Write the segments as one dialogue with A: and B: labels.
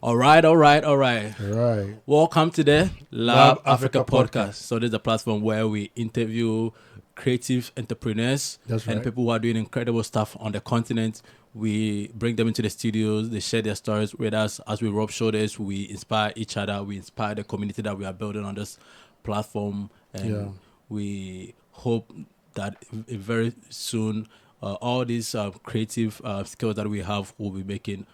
A: All right.
B: Right.
A: Welcome to the
B: L.A.B.
A: Africa
B: Africa
A: podcast.
B: podcast.
A: So this is a platform where we interview creative entrepreneurs
B: That's
A: and
B: right.
A: people who are doing incredible stuff on the continent. We bring them into the studios. They share their stories with us as we rub shoulders. We inspire each other. We inspire the community that we are building on this platform. And
B: Yeah.
A: we hope that very soon all these creative skills that we have will be making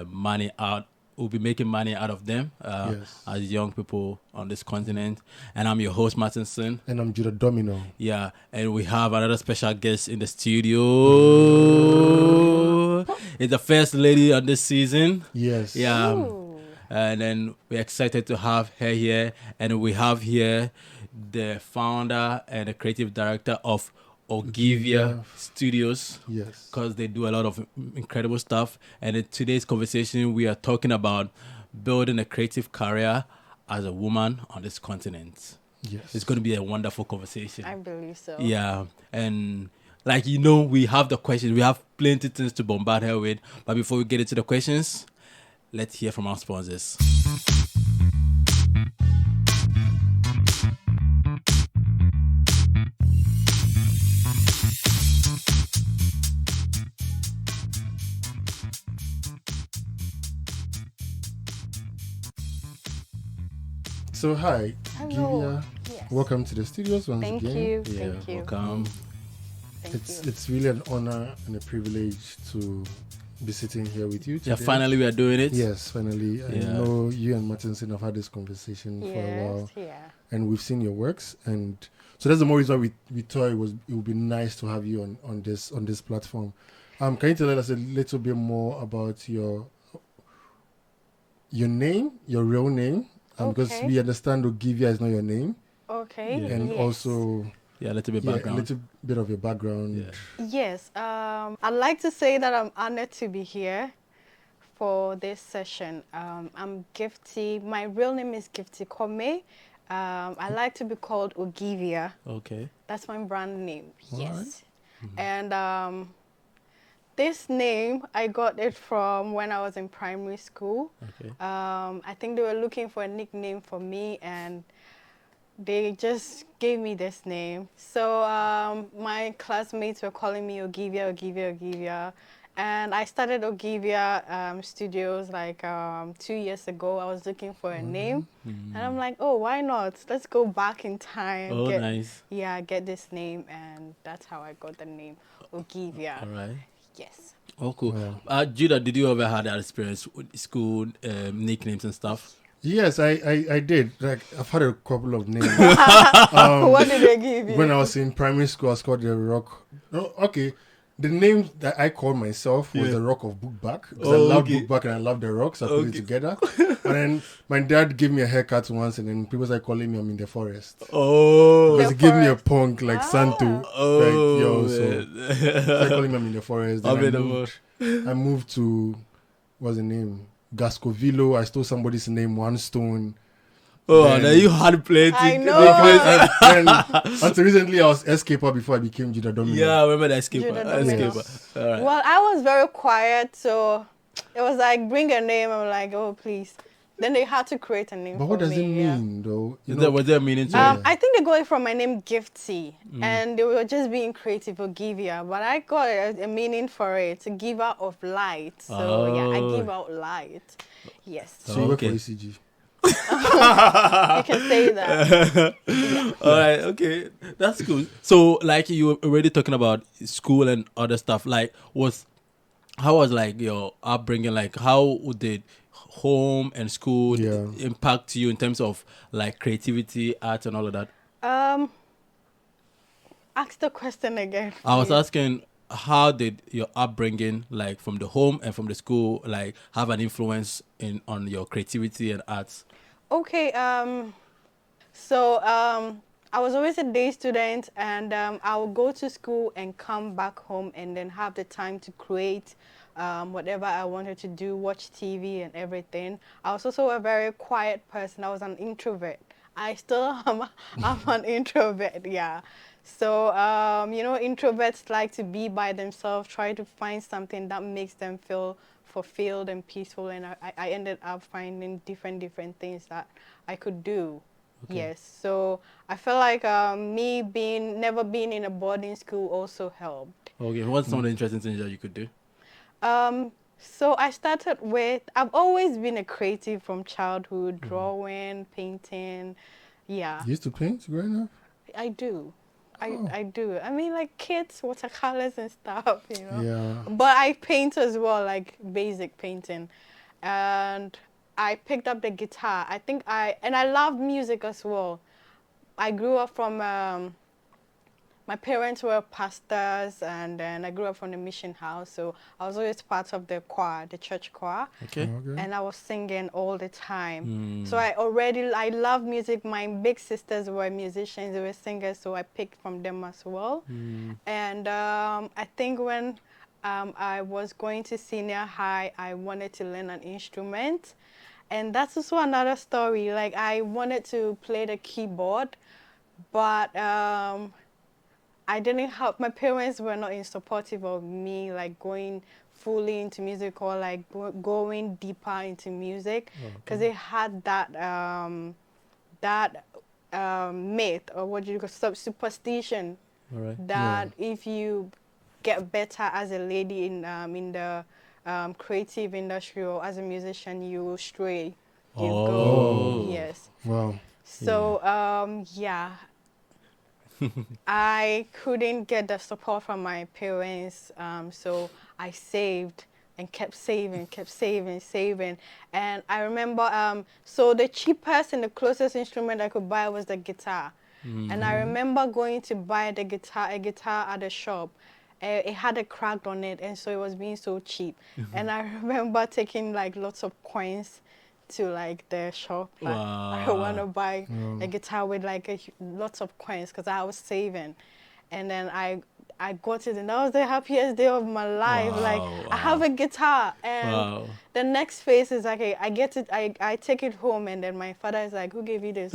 A: money out. We'll be making money out of them
B: Yes.
A: as young people on this continent. And I'm your host, Martinson.
B: And I'm Judah Domino.
A: Yeah, and we have another special guest in the studio. It's the first lady on this season.
B: Yes.
A: Yeah.
C: Ooh.
A: And then we're excited to have her here. And we have here the founder and the creative director of Ogivia Studios,
B: Yes.
A: because they do a lot of incredible stuff. And in today's conversation, we are talking about building a creative career as a woman on this continent.
B: Yes.
A: It's going to be a wonderful conversation.
C: I believe so.
A: Yeah. And we have the questions. We have plenty of things to bombard her with. But before we get into the questions, let's hear from our sponsors.
B: So hi,
C: Hello.
B: Ogivia.
C: Yes.
B: Welcome to the studios once
C: Thank
B: again.
C: you.
A: Yeah,
C: Thank you.
A: welcome.
C: Thank
B: It's
C: you.
B: it's really an honor and a privilege to be sitting here with you today.
A: Yeah, finally we are doing it.
B: Yes, finally. I
A: Yeah.
B: know you and Martinson have had this conversation for a while,
C: Yeah.
B: and we've seen your works, and so that's the more reason why we thought it would be nice to have you on this platform. Can you tell us a little bit more about your name, your real name? Because
C: Okay.
B: we understand Ogivia is not your name,
C: Okay.
A: Yeah.
B: and
C: Yes.
B: also
A: Yeah, a little bit
B: a
A: background.
B: little bit of your background.
A: Yeah.
C: Yes. I'd like to say that I'm honored to be here for this session. I'm Gifty. My real name is Gifty Commey. I like to be called Ogivia.
A: Okay.
C: That's my brand name.
B: All
C: Yes. And this name, I got it from when I was in primary school.
A: Okay.
C: I think they were looking for a nickname for me, and they just gave me this name. So my classmates were calling me Ogivia. And I started Ogivia Studios like 2 years ago. I was looking for a name. And I'm like, oh, why not? Let's go back in time.
A: Oh, nice.
C: Yeah, get this name. And that's how I got the name Ogivia.
A: All right.
C: Yes.
A: Oh, cool.
B: Wow.
A: Judah, did you ever have that experience with school nicknames and stuff?
B: Yes, I did. Like I've had a couple of names.
C: What did they give you?
B: When I was in primary school, I was called the Rock. No, okay. The name that I called myself was
A: Yeah.
B: the Rock of Bookback. Because
A: Oh,
B: I love
A: okay.
B: Bookback and I love the Rock, so I put it
A: Okay.
B: together. And then my dad gave me a haircut once, and then people started calling me I'm in the forest.
A: Oh.
B: Because
C: The
B: he gave me a
C: forest.
B: punk like Santo.
A: Oh.
B: Like, yo, so
A: man.
B: started calling me I'm in the forest.
A: I'm in
B: Then
A: the
B: I moved to, what's the name? Gascovilo. I stole somebody's name, One Stone.
A: Oh,
B: Then-
A: now you had plenty.
C: I know.
B: Then, until recently, I was Escaper before I became Judah Domino.
A: Yeah, I remember the escaper.
C: Judah Domino.
A: Escaper. All right.
C: Well, I was very quiet, so it was like, bring a name. I'm like, oh, please. Then they had to create a name
B: But
C: for
B: what does
C: me.
B: it mean, though? You know,
A: Was there a meaning to
B: Yeah.
A: it?
C: I think they got it from my name Gifty, and they were just being creative for Ogivia, but I got a meaning for it, a giver of light. So yeah, I
A: Oh.
C: give out light. Yes,
B: so you work for
A: Okay.
B: ECG.
C: you can say that.
A: All right, okay, that's cool. So, like, you were already talking about school and other stuff. Like, how was like your upbringing? Like, how did home and school
B: Yeah.
A: impact you in terms of like creativity, art, and all of that?
C: Ask the question again.
A: I was
C: please.
A: asking, how did your upbringing, like from the home and from the school, like have an influence on your creativity and arts?
C: Okay, so I was always a day student, and I would go to school and come back home and then have the time to create whatever I wanted to do, watch TV and everything. I was also a very quiet person. I was an introvert. I still am I'm an introvert, yeah. So, introverts like to be by themselves, try to find something that makes them feel fulfilled and peaceful, and I ended up finding different things that I could do.
A: Okay.
C: Yes, so I feel like me never being in a boarding school also helped.
A: Okay, what's some of the interesting things that you could do?
C: So I started with, I've always been a creative from childhood, drawing, painting. Yeah,
B: You used to paint growing up?
C: I do.
B: Oh.
C: I do. I mean, like kids, watercolors and stuff,
B: Yeah.
C: But I paint as well, like basic painting. And I picked up the guitar. And I love music as well. I grew up from, my parents were pastors, and then I grew up from the mission house. So I was always part of the choir, the church choir.
A: Okay.
B: Okay.
C: And I was singing all the time.
A: Mm.
C: So I love music. My big sisters were musicians, they were singers, so I picked from them as well. And I think when I was going to senior high, I wanted to learn an instrument. And that's also another story. Like, I wanted to play the keyboard, but I didn't have, my parents were not in supportive of me, like, going fully into music or like going deeper into music, because they had that myth, or what do you call, superstition,
A: All right.
C: that if you get better as a lady in the creative industry or as a musician, you will stray. You go, yes.
B: Wow.
C: So yeah. I couldn't get the support from my parents, so I saved and kept saving. And I remember, so the cheapest and the closest instrument I could buy was the guitar. And I remember going to buy a guitar at the shop. It had a crack on it, and so it was being so cheap. And I remember taking like lots of coins to like the shop. Like, I want to buy a guitar with like lots of coins, because I was saving. And then I got it, and that was the happiest day of my life. Like, I have a guitar, and the next phase is like, I get it, I take it home, and then my father is like, "Who gave you this?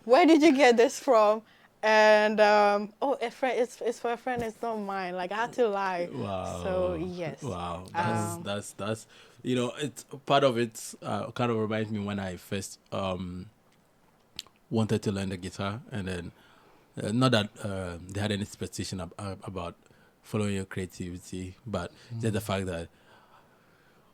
C: Where did you get this from?" And oh, a friend. It's for a friend. It's not mine. Like, I had to lie.
A: Wow.
C: So yes.
A: Wow. That's it's part of it. Kind of reminds me when I first wanted to learn the guitar, and then not that they had any expectation about following your creativity, but just the fact that,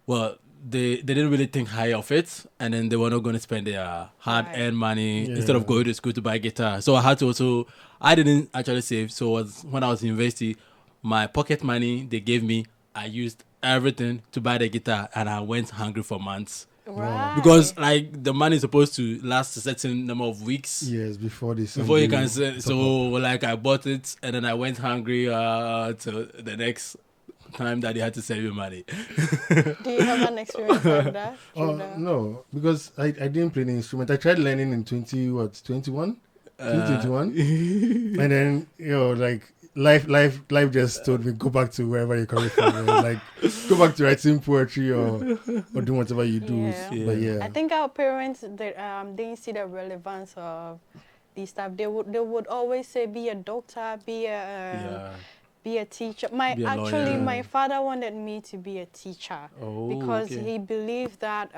A: well, they didn't really think high of it, and then they were not going to spend their hard-earned money instead of going to school to buy guitar. So I had to also, I didn't actually save. So when I was in university, my pocket money they gave me, I used everything to buy the guitar, and I went hungry for months.
C: Right.
A: Because like the money is supposed to last a certain number of weeks.
B: Yes, before they send
A: Before you can send. So like I bought it, and then I went hungry till the next time that they had to send me money.
C: Do you have an experience like that?
B: No, because I didn't play the instrument. I tried learning in 2021, and then like life just told me, go back to wherever you're coming from. Like, go back to writing poetry or doing whatever you do.
C: Yeah.
B: But yeah,
C: I think our parents didn't see the relevance of these stuff. They would always say, be a doctor, be a teacher. My father wanted me to be a teacher, because he believed that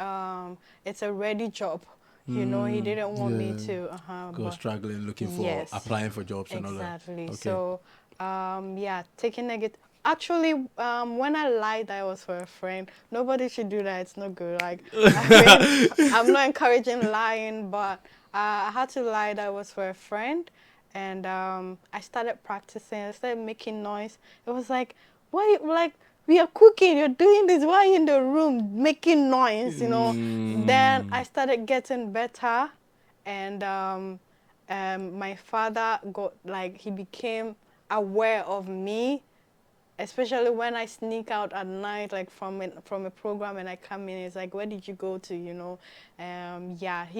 C: it's a ready job. He didn't want me to
A: go struggling, looking for, applying for jobs and all that.
C: Exactly. Okay. So taking negative. Actually, when I lied that I was for a friend, nobody should do that. It's not good. Like, I'm not encouraging lying, but I had to lie that I was for a friend. And I started practicing. I started making noise. It was like, why? Like, we are cooking. You're doing this. Why are you in the room making noise? Then I started getting better, and my father he became aware of me, especially when I sneak out at night, like from a program, and I come in. It's like, where did you go to? He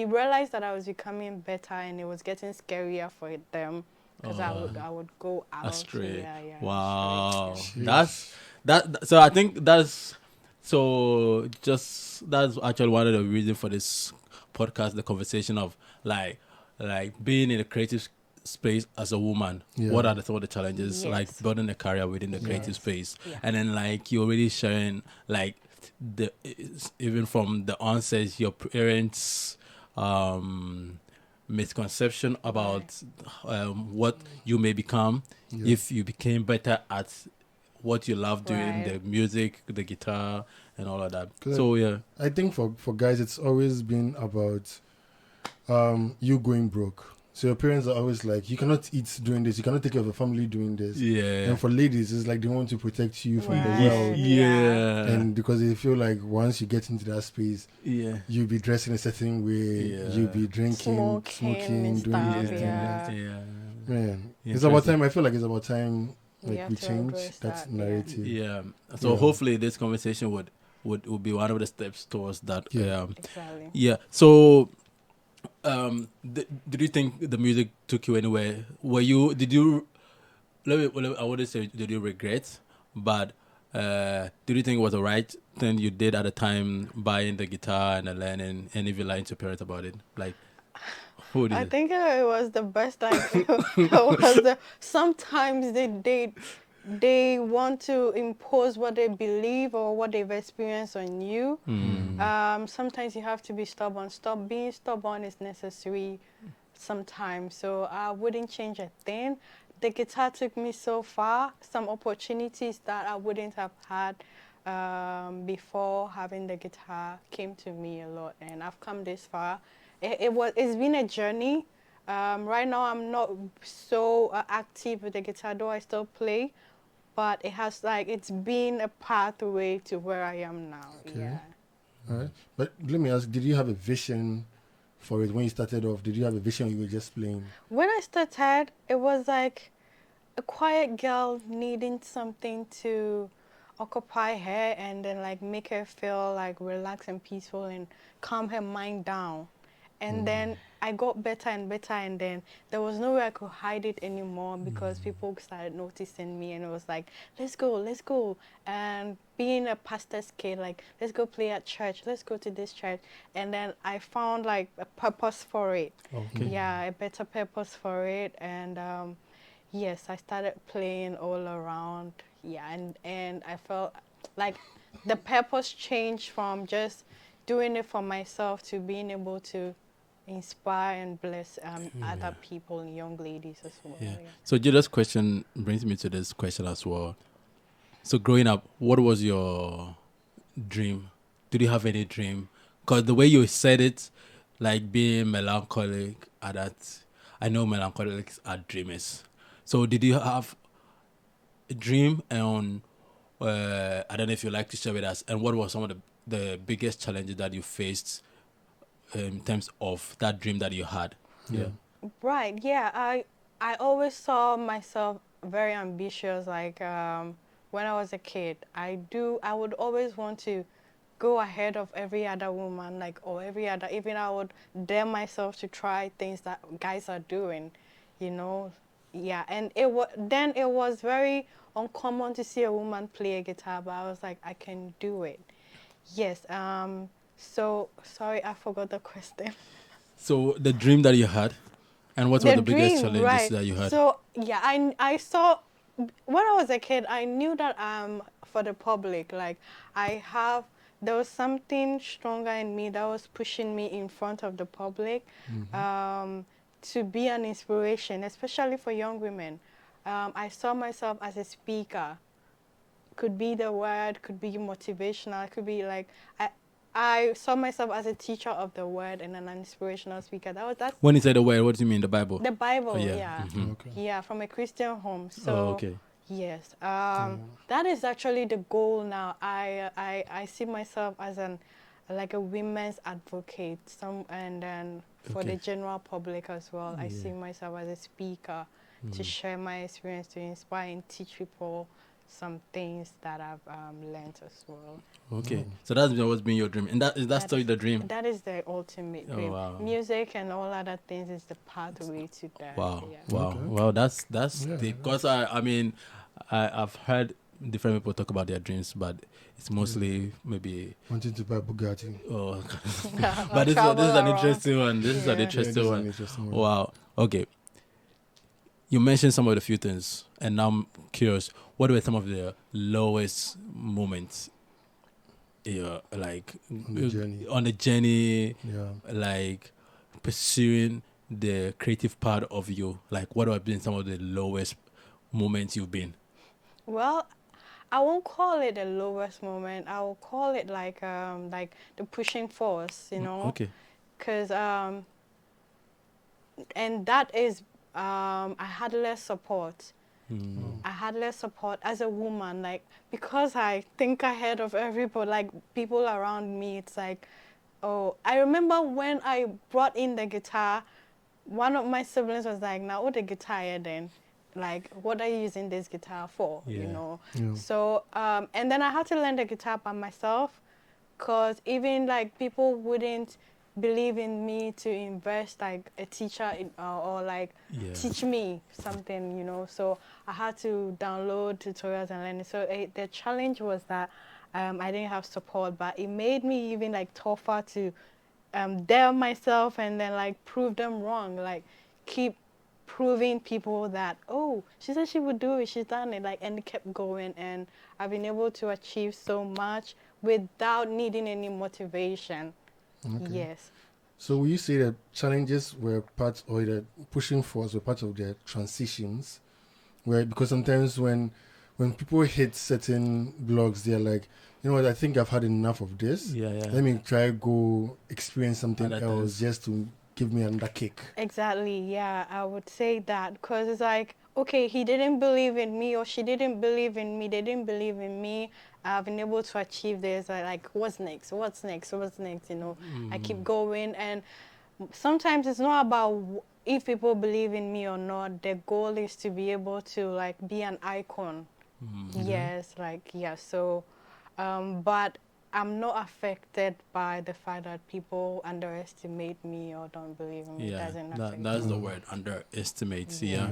C: realized that I was becoming better, and it was getting scarier for them, because I would go out
A: astray.
C: Wow,
A: astray. That. So I think that's actually one of the reasons for this podcast, the conversation of like being in a creative space as a woman,
B: Yeah.
A: what are some of the challenges, like
C: Yes.
A: building a career within the creative
C: Yes.
A: space?
C: Yeah.
A: And then like you're already sharing like even from the onset, your parents' misconception about what you may become
B: Yeah.
A: if you became better at what you love doing,
C: Right.
A: the music, the guitar, and all of that.
B: 'Cause
A: So yeah,
B: I think for guys, it's always been about you going broke. So your parents are always like, you cannot eat doing this, you cannot take care of a family doing this.
A: yeah,
B: And for ladies, it's like they want to protect you from the
C: Right.
B: world.
A: yeah,
B: And because they feel like once you get into that space,
A: yeah.
B: you'll be dressed in a certain way,
A: Yeah.
B: you'll be drinking,
C: Smoking and
B: doing
C: stuff,
B: this, doing
C: yeah.
B: that.
A: Yeah.
B: Man, it's
A: Interesting.
B: about time. I feel like it's about time
C: We
B: like
C: have
B: we
C: to
B: change
C: embrace
B: that
C: that, yeah.
B: narrative.
A: Yeah. So
B: Yeah.
A: hopefully this conversation would be one of the steps towards that.
B: Yeah.
C: Exactly.
A: Yeah. So did you think the music took you anywhere? Did you I wouldn't say did you regret, but did you think it was the right thing you did at the time, buying the guitar and the learning, and even lying to your parents about it? Like, who did
C: I
A: it?
C: think it was the best. Like, it was sometimes they want to impose what they believe or what they've experienced on you. Sometimes you have to be stubborn. Being stubborn is necessary sometimes. So I wouldn't change a thing. The guitar took me so far. Some opportunities that I wouldn't have had before having the guitar came to me a lot, and I've come this far. It's been a journey. Right now I'm not so active with the guitar, though I still play, but it's been a pathway to where I am now.
B: Okay.
C: Yeah.
B: All right. But let me ask, did you have a vision for it when you started off? Did you have a vision or you were just playing?
C: When I started, it was like a quiet girl needing something to occupy her and then like make her feel like relaxed and peaceful and calm her mind down. And then I got better and better, and then there was no way I could hide it anymore because people started noticing me, and it was like, let's go. And being a pastor's kid, like, let's go play at church, let's go to this church. And then I found like a purpose for it.
A: Okay.
C: Yeah, a better purpose for it. And yes, I started playing all around. Yeah, and I felt like the purpose changed from just doing it for myself to being able to inspire and bless other people and young ladies as well.
A: Yeah.
C: Yeah.
A: So Judas' question brings me to this question as well. So growing up, what was your dream? Did you have any dream? Because the way you said it, like being melancholic, I know melancholics are dreamers. So did you have a dream? And I don't know if you'd like to share with us. And what were some of the biggest challenges that you faced in terms of that dream that you had? Yeah.
C: Right. Yeah. I always saw myself very ambitious. Like when I was a kid, I would always want to go ahead of every other woman, like, or every other. Even I would dare myself to try things that guys are doing, you know. Yeah. And it was very uncommon to see a woman play a guitar, but I was like, I can do it. Yes. So sorry, I forgot the question.
A: So the dream that you had, and what were the biggest
C: dream,
A: challenges
C: right.
A: that you had?
C: So yeah, I saw when I was a kid, I knew that for the public, like there was something stronger in me that was pushing me in front of the public, to be an inspiration, especially for young women. I saw myself as a speaker. Could be the word, could be motivational, could be like I saw myself as a teacher of the word and an inspirational speaker. That's
A: When you say the word, what do you mean? The Bible?
C: the Bible.
A: Oh, yeah.
C: Yeah.
A: Mhm.
B: Okay.
C: Yeah, from a Christian home. So
A: Oh, okay.
C: yes, that is actually the goal now. I see myself as like a women's advocate. And then for
A: Okay.
C: the general public as well, I see myself as a speaker to share my experience, to inspire and teach people some things that I've learned as well.
A: Okay. So that's always been your dream. And is that still the dream?
C: That is the ultimate
A: Oh,
C: dream.
A: wow.
C: Music and all other things is the pathway to that.
A: Wow.
C: Yeah.
A: Wow.
B: Okay.
A: Wow. That's
B: Yeah,
A: deep. Because I've heard different people talk about their dreams, but it's mostly maybe.
B: Wanting to buy Bugatti.
A: Oh,
C: Yeah,
A: but this is
C: travel
A: an
C: around.
A: interesting one. This is an
C: Yeah.
A: interesting
B: this is
A: one.
B: an interesting one.
A: Wow. Okay. you mentioned some of the few things, and now I'm curious. What were some of the lowest moments, like on the journey, like pursuing the creative part of you? Like, what have been some of the lowest moments you've been?
C: Well, I won't call it the lowest moment. I will call it like the pushing force, you know.
A: Okay.
C: Because and that is I had less support. I had less support as a woman, like, because I think ahead of everybody, like people around me. It's like, oh, I remember when I brought in the guitar, one of my siblings was like, now what the guitar here then? Like, what are you using this guitar for? You know?
B: Yeah.
C: So, and then I had to learn the guitar by myself, because even like people wouldn't believe in me to invest like a teacher in, or like teach me something, you know. So I had to download tutorials and learn. So the challenge was that I didn't have support, but it made me even like tougher to dare myself and then like prove them wrong, like keep proving people that, oh, she said she would do it, she's done it, like, and it kept going. And I've been able to achieve so much without needing any motivation.
B: Okay.
C: Yes.
B: So will you say that challenges were part, or the pushing force were part of the transitions? Where, because sometimes when people hit certain blogs, they're like, you know what, I think I've had enough of this. Let me try go experience something else just to give me another kick.
C: Exactly, yeah, I would say that, because it's like, okay, he didn't believe in me, or she didn't believe in me, they didn't believe in me. I've been able to achieve this. Like, what's next? What's next? What's next? You know, I keep going. And sometimes it's not about if people believe in me or not. The goal is to be able to, like, be an icon. Yes, like, yeah. So, but I'm not affected by the fact that people underestimate me or don't believe in me.
A: Yeah,
C: It doesn't affect me.
A: that's the word, underestimate. Yeah.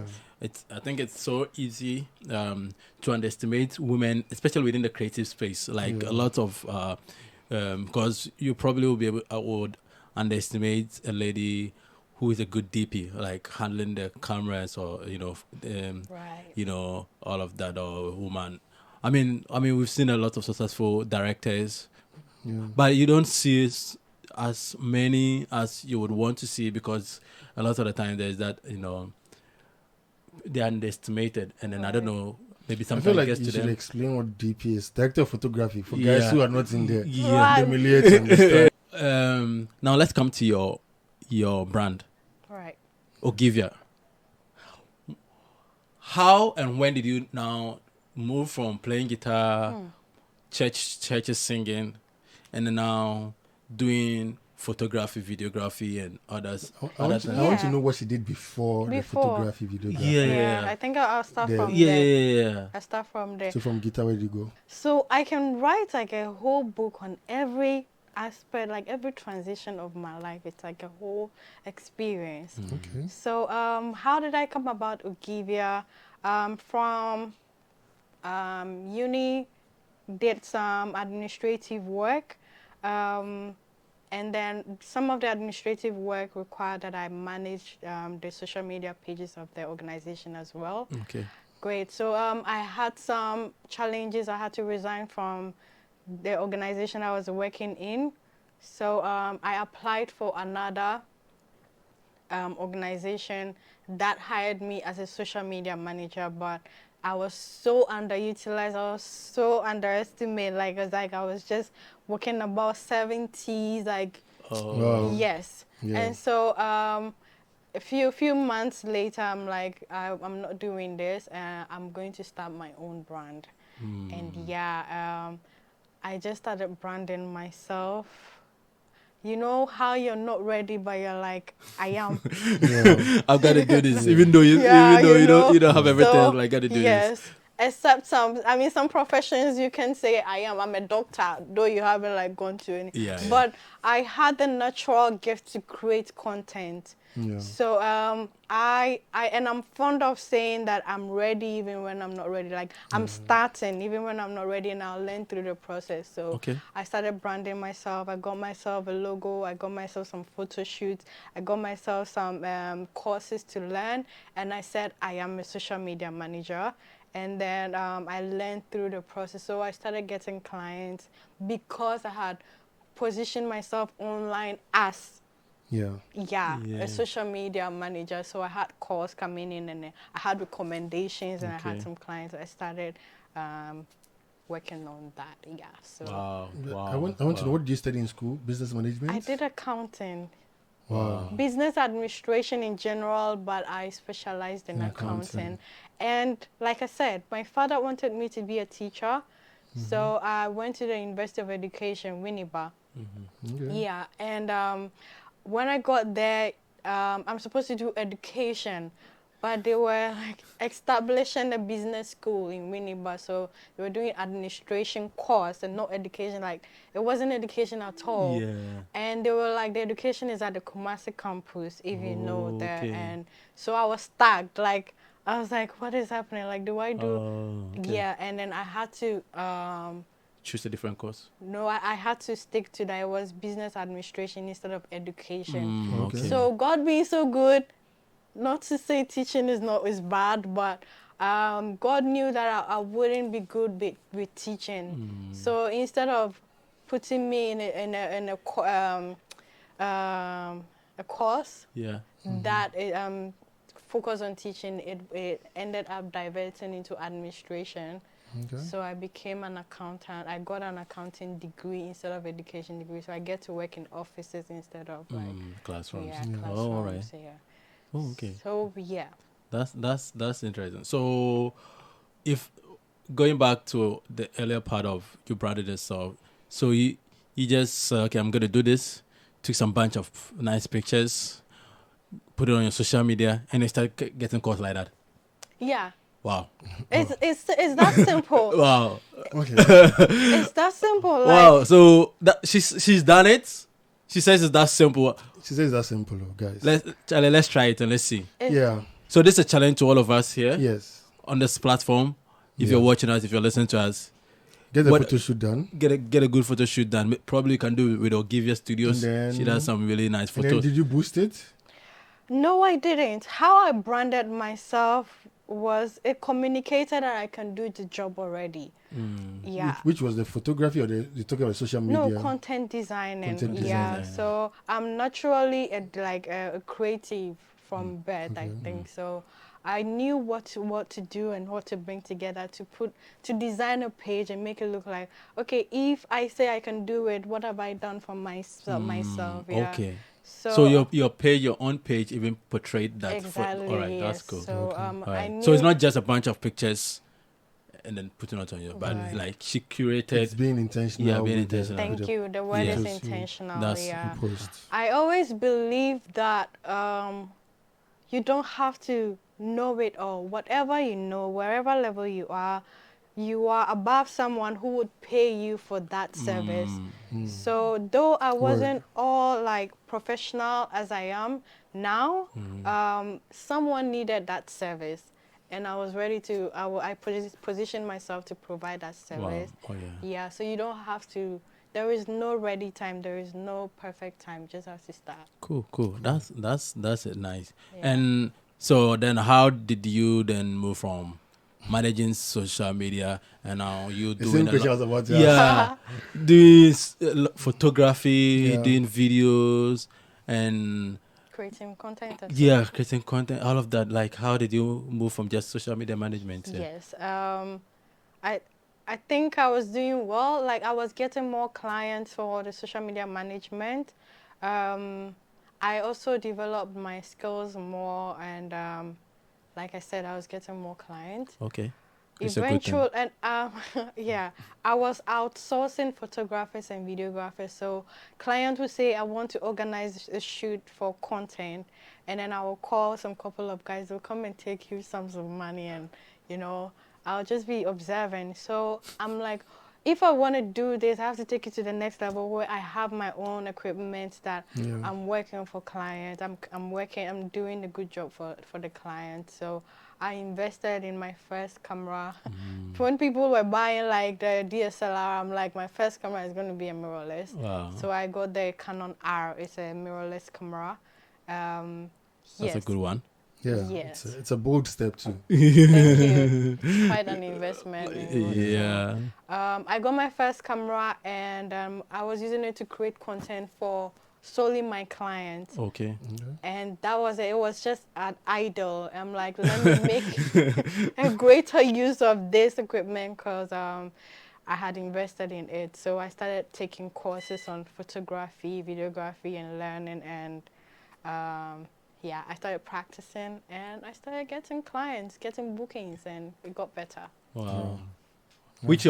A: I think it's so easy to underestimate women, especially within the creative space. Like a lot of because you probably will be able would underestimate a lady who is a good DP, like handling the cameras, or you know, all of that, or a woman. I mean, we've seen a lot of successful directors, but you don't see as many as you would want to see, because a lot of the time there's that, you know, they're underestimated, and then I don't know, maybe
B: I
A: sometimes
B: feel like
A: it gets
B: you
A: to
B: should
A: them.
B: explain what DP is. Director of photography, for guys who are not in there.
C: Right.
B: Familiar to understand.
A: Now let's come to your brand,
C: Right.
A: Ogivia. How and when did you now move from playing guitar, churches singing, and then now doing photography, videography, and others?
B: I want to know what she did before the photography, videography.
C: Yeah, I think I'll start from there.
A: Yeah.
C: I start from there.
B: So from guitar, where did you go?
C: So I can write like a whole book on every aspect, like every transition of my life. It's like a whole experience.
B: Okay.
C: So how did I come about Ogivia? From uni, did some administrative work. And then some of the administrative work required that I manage the social media pages of the organization as well.
A: Okay.
C: Great. So I had some challenges. I had to resign from the organization I was working in. So I applied for another organization that hired me as a social media manager, but I was so underutilized. I was so underestimated. Like, I was just working about 70s. Like, yes.
B: Yeah.
C: And so a few months later, I'm like, I'm not doing this. I'm going to start my own brand. And yeah, I just started branding myself. You know how you're not ready, but you're like, I am.
A: I've got to do this, even though you don't have everything.
C: So,
A: Like, got to do
C: yes.
A: this.
C: except some professions you can say I'm a doctor, though you haven't like gone to any.
A: Yeah.
C: But I had the natural gift to create content.
B: Yeah.
C: So I'm fond of saying that I'm ready even when I'm not ready. Like I'm starting even when I'm not ready, and I'll learn through the process. So
A: Okay.
C: I started branding myself. I got myself a logo. I got myself some photo shoots. I got myself some courses to learn. And I said I am a social media manager. And then I learned through the process. So I started getting clients because I had positioned myself online as
B: Yeah.
C: a social media manager. So I had calls coming in, and I had recommendations, and I had
A: Okay.
C: some clients. I started working on that. Yeah. So
A: Wow.
B: I want to know, what did you study in school? Business management?
C: I did accounting.
B: Wow.
C: Business administration in general, but I specialized in accounting. And like I said, my father wanted me to be a teacher. So I went to the University of Education, Winneba.
B: Okay.
C: Yeah, and when I got there, I'm supposed to do education, but they were like establishing a business school in Winneba, so they were doing administration course and not education. Like it wasn't education at all.
A: Yeah.
C: And they were like, the education is at the Kumasi campus, if you know that.
A: Okay.
C: And so I was stuck. Like I was like, what is happening? Like, do I do?
A: Okay.
C: Yeah, and then I had to.
A: Choose a different course.
C: No, I had to stick to that. It was business administration instead of education.
B: Okay.
C: So God being so good, not to say teaching is bad, but God knew that I wouldn't be good with teaching. So instead of putting me a course
A: Yeah.
C: that focused on teaching, it ended up diverting into administration.
B: Okay.
C: So I became an accountant. I got an accounting degree instead of education degree. So I get to work in offices instead of
A: Classrooms.
C: classrooms.
A: Oh, all right.
C: Yeah.
A: Oh, okay.
C: So yeah.
A: That's interesting. So, if going back to the earlier part of you branded yourself, so you just okay, I'm gonna do this. Took some bunch of nice pictures, put it on your social media, and they start getting calls like that.
C: Yeah.
A: Wow.
C: It's that simple.
A: Wow.
B: Okay.
C: It's that simple. Like,
A: Wow. So that she's done it. She says it's that simple.
B: She says that's simple, guys.
A: Let's try it and let's see.
B: Yeah.
A: So this is a challenge to all of us here
B: Yes.
A: on this platform. If
B: Yeah.
A: you're watching us, if you're listening to us,
B: Get the
A: What-
B: photo shoot done.
A: get a good photo shoot done. Probably you can do it with Ogivia Studios.
B: And then-
A: She does some really nice
B: And then
A: photos.
B: did you boost it?
C: no, I didn't. How I branded myself was it communicated that I can do the job already. Yeah.
B: Which was the photography, or you talking about social media?
C: No, content designing.
B: Content
C: Yeah.
A: design.
C: So I'm naturally a creative from birth, I think. So I knew what to do and what to bring together to design a page and make it look like, okay, if I say I can do it, what have I done for myself? Yeah.
A: Okay.
C: So,
A: So your own page even portrayed that.
C: exactly.
A: All right,
C: yes.
A: that's cool.
C: So
A: All
C: I
A: right.
C: knew.
A: So it's not just a bunch of pictures and then putting it on your, but
C: Right.
A: like she curated.
B: It's being intentional.
A: Yeah, being
B: with the-
A: intentional.
C: Thank
B: with the
C: you. The word
A: Yeah.
C: is
B: Yes, you-
C: intentional.
A: That's
C: Yeah.
B: Post.
C: I always believe that you don't have to know it all. Whatever you know, wherever level you are above someone who would pay you for that service. So though I wasn't all like professional as I am now, someone needed that service. And I was ready to, I positioned myself to provide that service.
A: Wow. Oh yeah.
C: Yeah, so you don't have to, there is no ready time, there is no perfect time, you just have to start.
A: Cool. That's it. Nice.
C: Yeah.
A: And so then, how did you then move from managing social media and now you
B: The
A: doing
B: same
A: a
B: question I
A: lot,
B: was about to ask.
A: yeah, doing photography,
B: Yeah.
A: doing videos, and
C: Creating content as
A: yeah, creating content, all of that. Like, how did you move from just social media management? Yeah.
C: Yes. I think I was doing well. Like I was getting more clients for the social media management. I also developed my skills more, and like I said, I was getting more clients.
A: Okay. It's a good thing.
C: And yeah, I was outsourcing photographers and videographers. So clients would say, I want to organize a shoot for content, and then I will call some couple of guys. They'll come and take huge sums of money, and I'll just be observing. So I'm like, if I want to do this, I have to take it to the next level where I have my own equipment that
B: Yeah.
C: I'm working for clients. I'm doing a good job for the client. So I invested in my first camera. When people were buying like the DSLR, I'm like, my first camera is going to be a mirrorless.
A: Wow.
C: So I got the Canon R. It's a mirrorless camera.
A: That's a
C: Yes.
A: good one.
B: Yeah.
C: Yes.
B: It's a bold step too.
C: Thank you. It's quite an investment.
A: Yeah.
C: I got my first camera and I was using it to create content for solely my clients.
A: Okay.
C: And that was it. It was just an idle. I'm like, let me make a greater use of this equipment because I had invested in it. So I started taking courses on photography, videography, and learning. And yeah, I started practicing and I started getting clients, getting bookings, and it got better.
A: Wow.
B: Yeah.
A: Which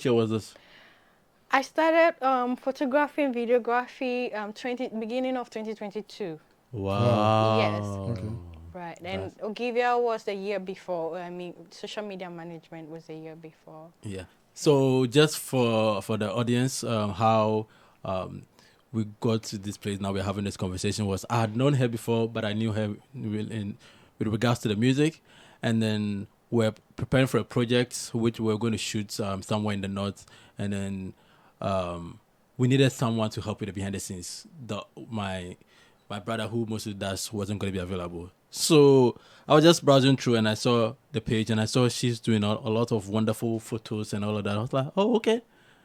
A: year was this?
C: I started photography and videography beginning of 2022.
A: Wow.
C: Yes.
B: Okay.
C: Right. And Ogivia was the year before. I mean, social media management was the year before.
A: Yeah. So just for the audience, how we got to this place now we're having this conversation was I had known her before, but I knew her with regards to the music, and then we're preparing for a project which we're going to shoot somewhere in the north, and then we needed someone to help with the behind the scenes. My brother, who mostly does, wasn't going to be available. So I was just browsing through and I saw the page and I saw she's doing a lot of wonderful photos and all of that. I was like, oh, okay.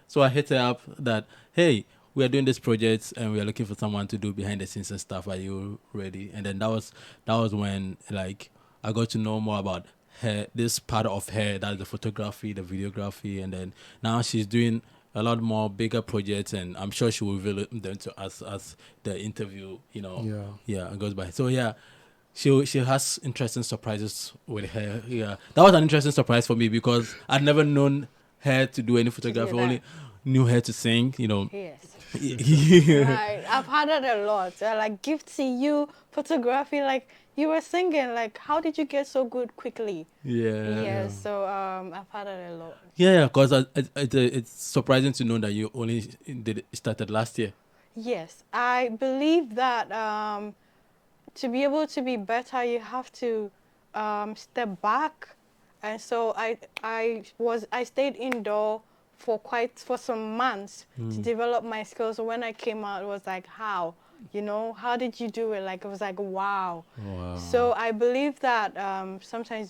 A: So I hit her up that, hey, we are doing this project and we are looking for someone to do behind the scenes and stuff. Are you ready? And then that was when like I got to know more about her, this part of her, that's the photography, the videography, and then now she's doing a lot more bigger projects, and I'm sure she will reveal them to us as the interview, goes by. So yeah, she has interesting surprises with her. Yeah, that was an interesting surprise for me because I'd never known her to do any photography.
C: that.
A: Only knew her to sing.
C: Yes.
A: Yeah.
C: Right. I've had it a lot. Like, Gifty, you photography, like, you were singing. Like, how did you get so good quickly?
A: Yeah.
C: So I've had it a lot.
A: Yeah, because it's surprising to know that you only started last year.
C: Yes. I believe that to be able to be better, you have to step back. And so I stayed indoor for some months to develop my skills. So when I came out, it was like, how did you do it? Like, it was like, wow. So I believe that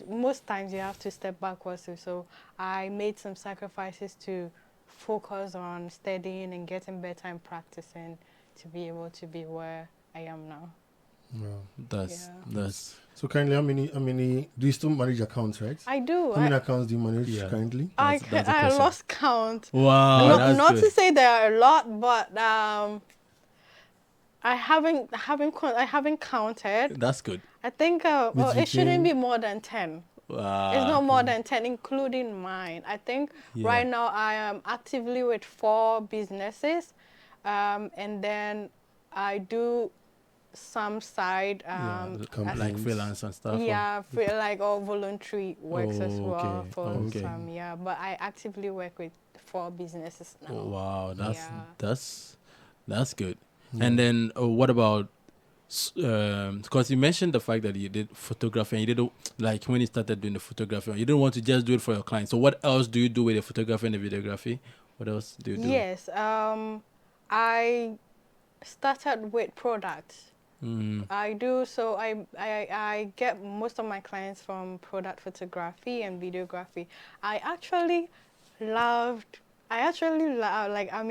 C: most times you have to step backwards. So I made some sacrifices to focus on studying and getting better and practicing to be able to be where I am now.
B: Wow.
A: That's
B: So currently, how many do you still manage accounts, right?
C: I do.
B: How many accounts do you manage currently?
C: I
A: question.
C: lost count.
A: wow.
C: Not
A: That's
C: to say there are a lot, but I haven't counted.
A: That's good.
C: I think it shouldn't be more than 10.
A: Wow.
C: It's not more than 10, including mine. I think right now I am actively with 4 businesses, and then I do some side
A: like freelance and stuff.
C: like all voluntary works as well for
A: Okay.
C: some. Yeah, but I actively work with 4 businesses now.
A: Oh, wow, that's good. And then what about? Because you mentioned the fact that you did photography and you didn't like when you started doing the photography, you didn't want to just do it for your clients. So what else do you do with the photography and the videography? What else do you do?
C: Yes, I started with products. I do, so I get most of my clients from product photography and videography. I'm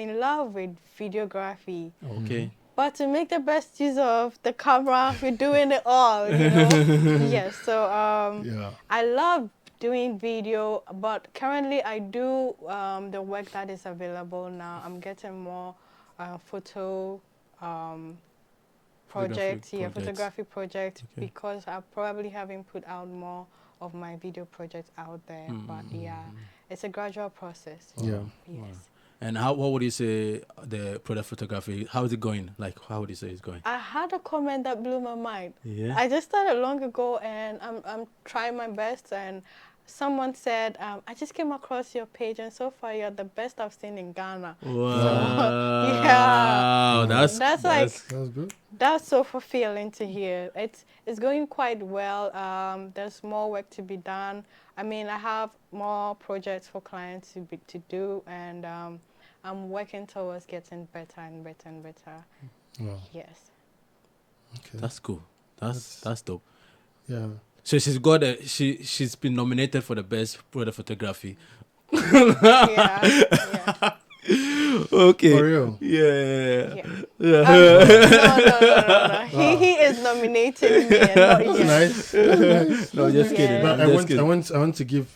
C: in love with videography.
A: Okay.
C: But to make the best use of the camera, we're doing it all, Yes, so I love doing video, but currently I do the work that is available now. I'm getting more photo photography projects because I probably haven't put out more of my video projects out there. But it's a gradual process.
B: Yeah.
C: Yes.
A: Wow. And what would you say the product photography? How is it going? Like, how would you say it's going?
C: I had a comment that blew my mind.
A: Yeah.
C: I just started long ago, and I'm trying my best, and someone said, I just came across your page, and so far you're the best I've seen in Ghana.
A: Wow.
C: That's like
B: That's good.
C: that's so fulfilling to hear. It's going quite well. There's more work to be done. I mean, I have more projects for clients to do, and I'm working towards getting better and better and better.
B: Wow.
C: Yes.
B: Okay.
A: That's cool. That's dope.
B: Yeah.
A: So she's been nominated for the best product photography.
C: Yeah. Yeah.
A: Okay.
B: For real.
A: Yeah.
C: Yeah. No. He is nominating me and not you.
B: Nice. Nice.
A: No, just
C: Yeah.
A: kidding.
B: But
A: I'm just kidding.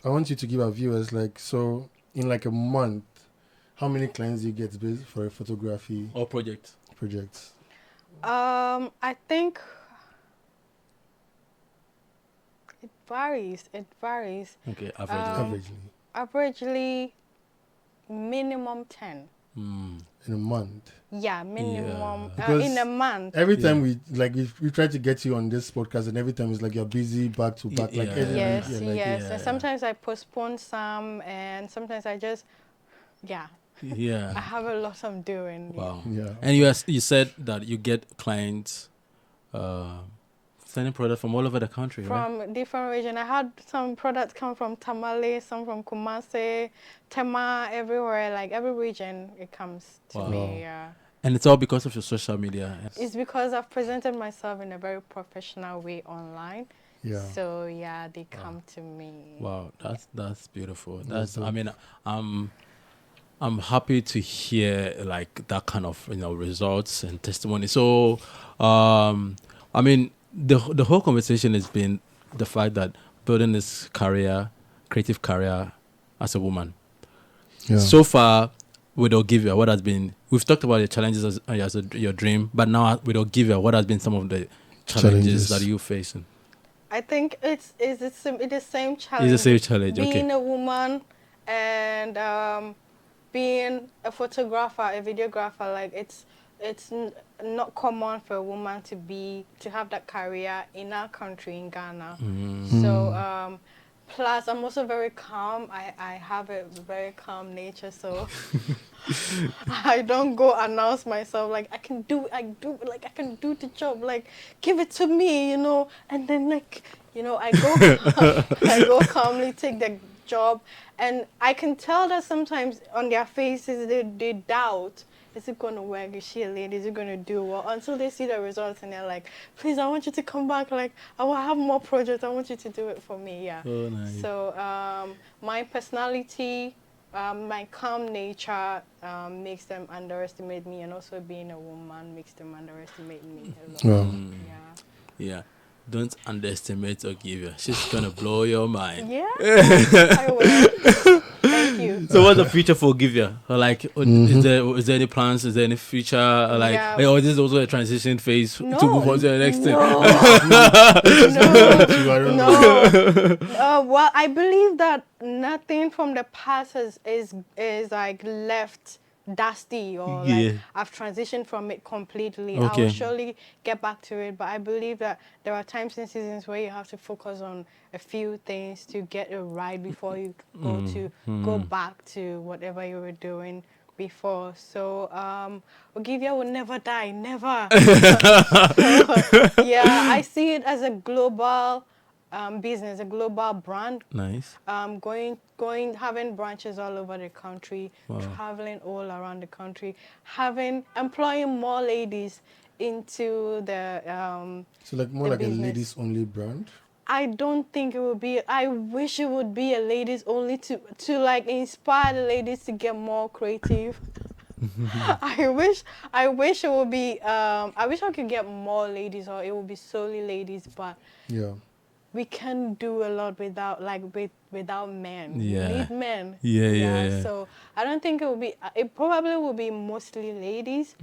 B: I want you to give our viewers, like, so in like a month, how many clients do you get based for a photography
A: Or project.
B: project?
C: I think it varies.
A: Okay, average.
C: Averagely, minimum 10.
B: In a month.
C: Yeah, minimum
B: Because
C: in a month.
B: Every time we try to get you on this podcast, and every time it's like you're busy back to back, like every
C: Yes,
B: week, like,
C: yes. And sometimes I postpone some, and sometimes I just, I
A: Yeah.
C: have a lot I'm doing.
A: Wow.
B: Yeah.
A: And you said that you get clients sending products from all over the country, right?
C: From different region. I had some products come from Tamale, some from Kumasi, Tema, everywhere. Like every region, it comes to
A: Wow.
C: me. Yeah.
A: And it's all because of your social media.
C: It's because I've presented myself in a very professional way online.
B: Yeah.
C: So they come to me.
A: Wow, that's beautiful.
B: That's
A: I mean, I'm happy to hear like that kind of results and testimony. So, I mean, the whole conversation has been the fact that building this creative career as a woman.
B: Yeah.
A: So far, with Ogivia, what has been? We've talked about the challenges as your dream, but now with Ogivia, what has been some of the challenges that you're facing?
C: I think it is the same challenge.
A: It's the same challenge.
C: Being
A: Okay.
C: a woman and being a photographer, a videographer, like it's not common for a woman to have that career in our country, in Ghana. So plus I'm also very calm. I have a very calm nature, so I don't go announce myself like I can do the job, like give it to me, and then I go calmly take the job, and I can tell that sometimes on their faces they doubt, is it going to work? Is she a lady? Is it going to do well? Until they see the results and they're like, please, I want you to come back. Like, I will have more projects. I want you to do it for me. Yeah.
A: Oh, nice.
C: So my personality, my calm nature makes them underestimate me, and also being a woman makes them underestimate me a lot.
A: Yeah. Don't underestimate Ogivia. She's gonna blow your mind.
C: Yeah, I will. Thank you.
A: So what's the future for Ogivia? Like, is there any plans? Is there any future? Like, or is this also a transition phase to move on to the next thing?
C: No. Well, I believe that nothing from the past is like left dusty, or like I've transitioned from it completely. I will surely get back to it, but I believe that there are times and seasons where you have to focus on a few things to get it right before you go back to whatever you were doing before. So Ogivia will never die, never. I see it as a global business, a global brand.
A: Nice.
C: Having branches all over the country, traveling all around the country, employing more ladies into the
B: so like more like
C: business.
B: A ladies only brand.
C: I don't think it would be. I wish it would be a ladies only to like inspire the ladies to get more creative. I wish it would be. I wish I could get more ladies, or it would be solely ladies. But we can do a lot without men.
A: Yeah.
C: We need men.
A: Yeah.
C: So I don't think it will be. It probably will be mostly ladies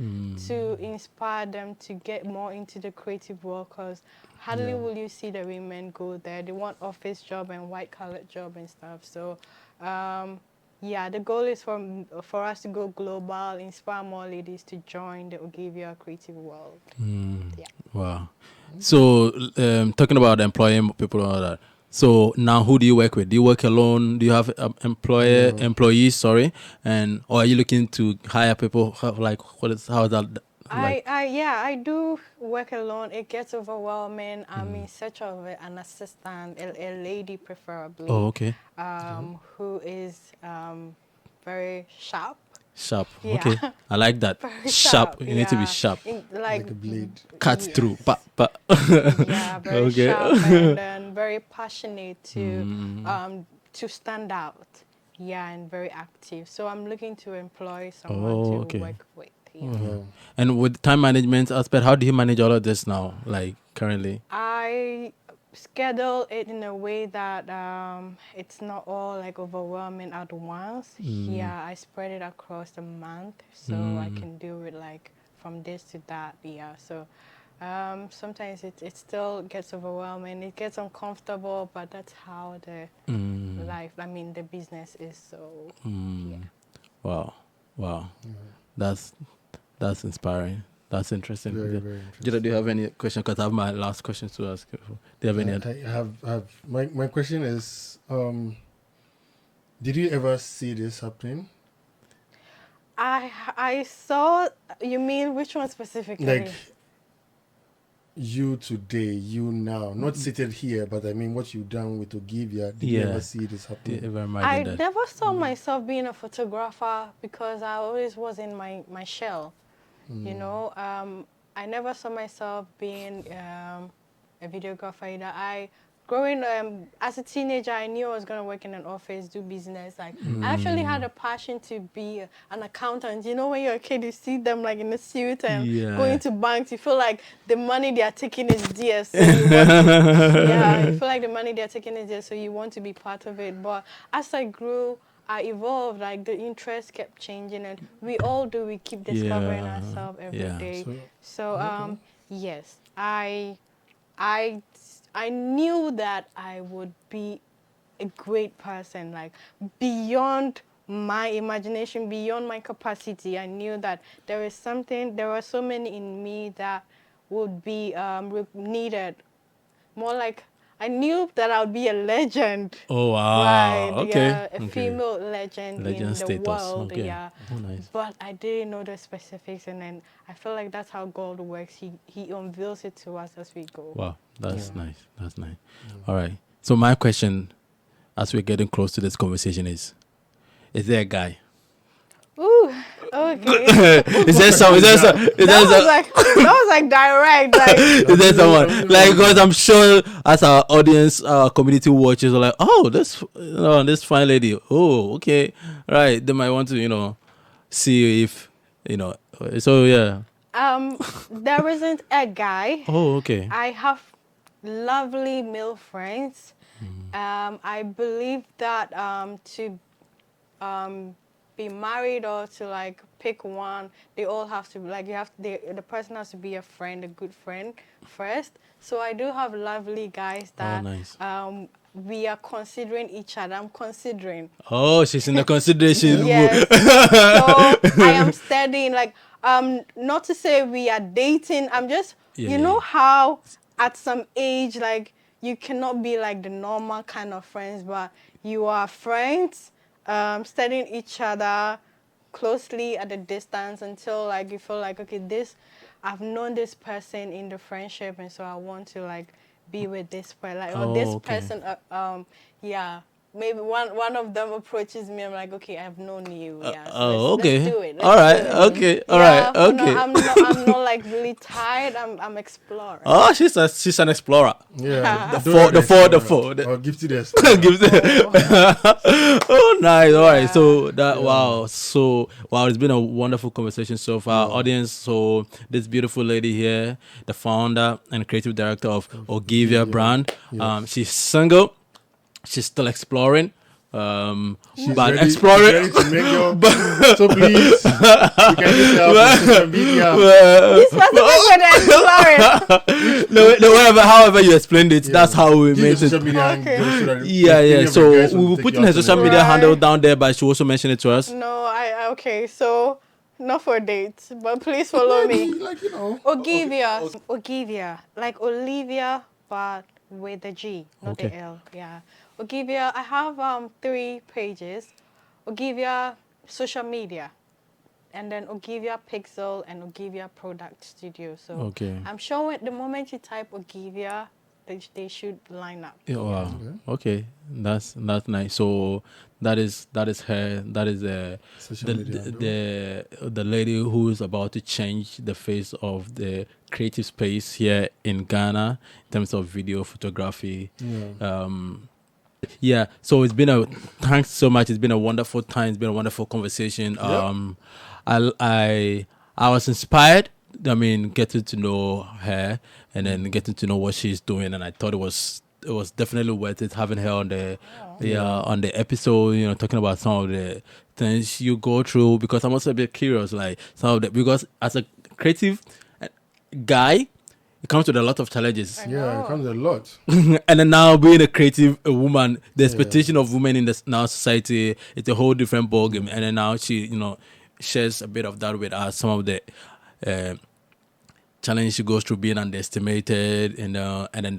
C: to inspire them to get more into the creative world. Cause hardly will you see the women go there. They want office job and white collar job and stuff. So the goal is for us to go global, inspire more ladies to join the Ogivia creative world.
A: Wow. So talking about employing people and all that. So now, who do you work with? Do you work alone? Do you have employees? Sorry, and or are you looking to hire people? Like, how is that? Like,
C: I do work alone. It gets overwhelming. I'm in search of an assistant, a lady preferably,
A: oh, okay,
C: who is very sharp.
A: sharp.
C: Yeah.
A: Okay, I like that.
C: Very
A: Sharp.
C: sharp.
A: You need to be
C: Yeah.
A: sharp.
B: Like a blade.
A: Cut
C: Yes.
A: through. Pa.
C: Yeah, very
A: Okay.
C: sharp and very passionate
A: Mm.
C: to stand out. Yeah, and very active. So I'm looking to employ
A: Oh,
C: someone to
A: okay.
C: work with. Yeah.
B: Wow.
A: And with time management aspect, how do you manage all of this now? Like currently?
C: I schedule it in a way that it's not all like overwhelming at once. Yeah, I spread it across the month so I can do it like from this to that. Yeah, so sometimes it still gets overwhelming. It gets uncomfortable, but that's how the life, the business is. So yeah.
A: Wow. That's inspiring. That's interesting.
B: Very,
A: Yeah.
B: very
A: Jada,
B: interesting.
A: do you have any question? Because I have my last question to ask you. Do you have any?
B: I have my question is, did you ever see this happening?
C: I saw. You mean which one specifically?
B: Like you today, you now, not seated here, but I mean what you've done with Ogivia. Did you
A: Yeah.
B: ever see this
A: Do
B: happening?
A: you ever
C: I
A: imagine that?
C: never saw myself being a photographer because I always was in my shell. You know, I never saw myself being a videographer either. Growing as a teenager, I knew I was going to work in an office, do business. Like I actually had a passion to be an accountant. You know, when you're a kid, you see them like in a suit and
A: Yeah.
C: going to banks. You feel like the money they are taking is theirs. So you want to, yeah, you feel like the money they are taking is theirs, so you want to be part of it. But as I grew, I evolved. Like the interest kept changing, and we all do. We keep discovering
A: Yeah.
C: ourselves every
A: Yeah.
C: day.
B: So,
C: So
B: okay.
C: yes, I knew that I would be a great person, like beyond my imagination, beyond my capacity. I knew that there is something. There were so many in me that would be needed. More like I knew that I would be a legend.
A: Oh wow.
C: Right,
A: Okay.
C: yeah, a
A: Okay.
C: female legend
A: Legend
C: in the
A: status.
C: world,
A: Okay.
C: yeah.
A: Oh, nice.
C: But I didn't know the specifics, and then I feel like that's how God works. He unveils it to us as we go.
A: Wow. That's
C: Yeah.
A: nice. That's nice. All right. So my question, as we're getting close to this conversation, is there a guy?
C: Ooh, okay.
A: Is there some?
C: That was like direct, like
A: Is there someone like? Because I'm sure as our audience, our community watchers are like, oh, this fine lady. Oh, okay, right. They might want to see if. So yeah.
C: there isn't a guy.
A: Oh, okay.
C: I have lovely male friends. I believe that to be married or to like pick one, they all have to like the person has to be a friend, a good friend first. So I do have lovely guys that
A: nice.
C: We are considering each other. I'm considering.
A: Oh, she's in the consideration.
C: Yes. So I am studying, like, not to say we are dating. I'm just, you know how at some age, like, you cannot be like the normal kind of friends, but you are friends, studying each other closely at a distance until like you feel like, okay, I've known this person in the friendship, and so I want to like be with this person, like, or this person, yeah. Maybe one of them approaches me. I'm like, okay, I've known you. Yeah. So
A: okay.
C: Let's do it.
A: All right. Okay. All right. Okay.
C: No, I'm not like really tired. I'm exploring.
A: Oh, she's an explorer.
B: Yeah.
A: The four.
B: Or Gifty
A: Gives it. Oh, nice. All right. So wow, it's been a wonderful conversation so far, audience. So this beautiful lady here, the founder and creative director of Ogivia brand.
B: Yes.
A: She's single. She's still exploring.
B: She's
A: But
B: ready,
A: exploring.
B: she's ready to make your, so please, you can use her on social media.
C: This person is exploring.
A: However you explained it, that's how we
B: Give
A: made
B: your social
A: it.
B: media
C: Okay.
B: handle so that any
A: Yeah.
B: of the
A: So
B: guys
A: we
B: want
A: will
B: to
A: put
B: take
A: in
B: you
A: her
B: out
A: social
B: on a
A: media
C: Right.
A: handle down there, but she also mentioned it to us.
C: No, okay. So not for dates, but please follow me.
B: Like,
C: Ogivia, like Olivia, but with the G, not
A: Okay.
C: the L. Yeah. Ogivia, I have 3 pages. Ogivia social media, and then Ogivia Pixel and Ogivia Product Studio. So
A: Okay.
C: I'm sure the moment you type Ogivia, they should line up.
A: Yeah, wow.
B: Okay.
A: Okay, that's nice. So that is her. That is
B: Social
A: the
B: media handle.
A: the lady who is about to change the face of the creative space here in Ghana in terms of video photography.
B: Yeah.
A: Yeah. So it's been thanks so much. It's been a wonderful time. It's been a wonderful conversation. I was inspired. I mean, getting to know her and then getting to know what she's doing, and I thought it was definitely worth it having her on the on the episode. You know, talking about some of the things you go through, because I'm also a bit curious, like some of the, because as a creative guy, it comes with a lot of challenges.
C: I
B: Yeah,
C: know.
B: it comes a lot.
A: And then now being a creative woman, the expectation of women in this now society, it's a whole different ballgame. And then now she, you know, shares a bit of that with us. Some of the challenges she goes through being underestimated, and then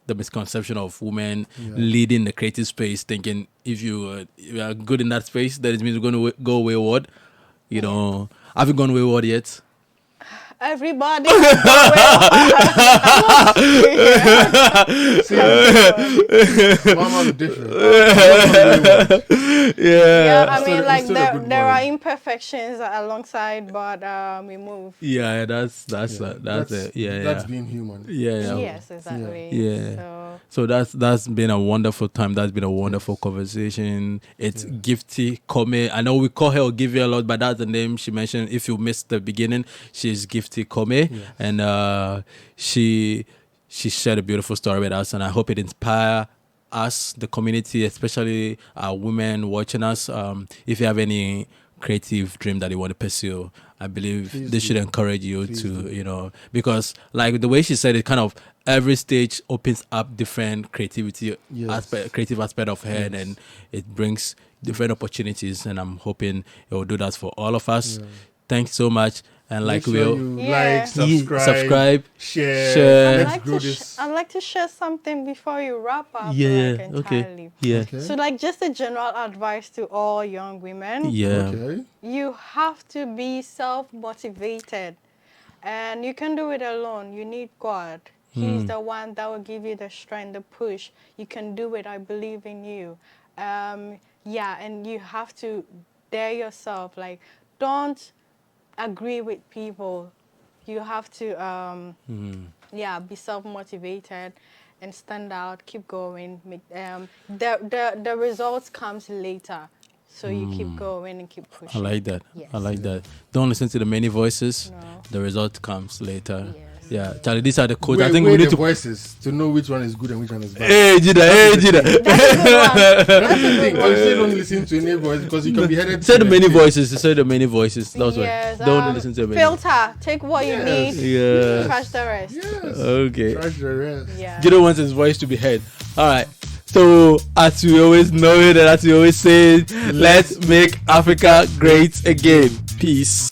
A: the misconception of women leading the creative space, thinking if you are good in that space, that it means you're going to go wayward. You know, have you gone wayward yet?
C: Everybody.
B: Mama different.
C: Yeah, I mean,
B: Still-
C: like
B: still a good
C: there are
B: boy.
C: imperfections alongside, but we move.
A: Yeah, that's
B: That's being human.
A: yeah.
C: Yes, exactly.
A: Yeah.
C: So
A: So that's been a wonderful time. That's been a wonderful conversation. It's Gifty Commey. I know we call her Ogivia a lot, but that's the name she mentioned. If you missed the beginning, she's Gifty Commey, and she shared a beautiful story with us, and I hope it inspire us, the community, especially women watching us. If you have any creative dream that you want to pursue, I believe
B: Please
A: this should
B: do.
A: encourage you
B: Please
A: to,
B: do.
A: you know, because like the way she said it, kind of every stage opens up different creative aspect of her, and then it brings different opportunities, and I'm hoping it will do that for all of us.
B: Yeah.
A: Thanks so much, and
B: Make
A: like
B: sure
A: we'll
B: you
C: Yeah.
B: subscribe, share.
A: Share.
B: Let's grow this.
C: I'd like to share something before you wrap up.
A: Okay.
C: Entirely.
A: Yeah.
B: Okay.
C: So, like, just a general advice to all young women.
A: Yeah.
B: Okay.
C: You have to be self-motivated, and you can do it alone. You need God. He's the one that will give you the strength, the push. You can do it. I believe in you. Yeah, and you have to dare yourself. Like, don't agree with people. You have to, be self-motivated and stand out. Keep going. The results comes later. So you keep going and keep
A: I
C: pushing.
A: like that.
C: Yes.
A: I like that. Don't listen to the many voices.
C: No.
A: The result comes later.
C: Yes.
A: Yeah, Charlie, these are the codes. I
B: Weigh
A: think we
B: the
A: need to.
B: voices to know which one is good and which one is bad.
A: Hey, Jida.
B: That's the thing. But you say don't listen to any voice because you can be headed.
A: Say
B: to
A: the many
B: pit.
A: voices. Say the many voices. That's
C: Yes,
A: why. Don't listen to the many.
C: filter. Take what you need.
A: Yeah.
C: Trash the rest.
B: Yes.
A: Okay.
B: Trash the rest.
C: Yeah.
A: Jida wants his voice to be heard. All right. So, as we always know it, and as we always say, let's make Africa great again. Peace.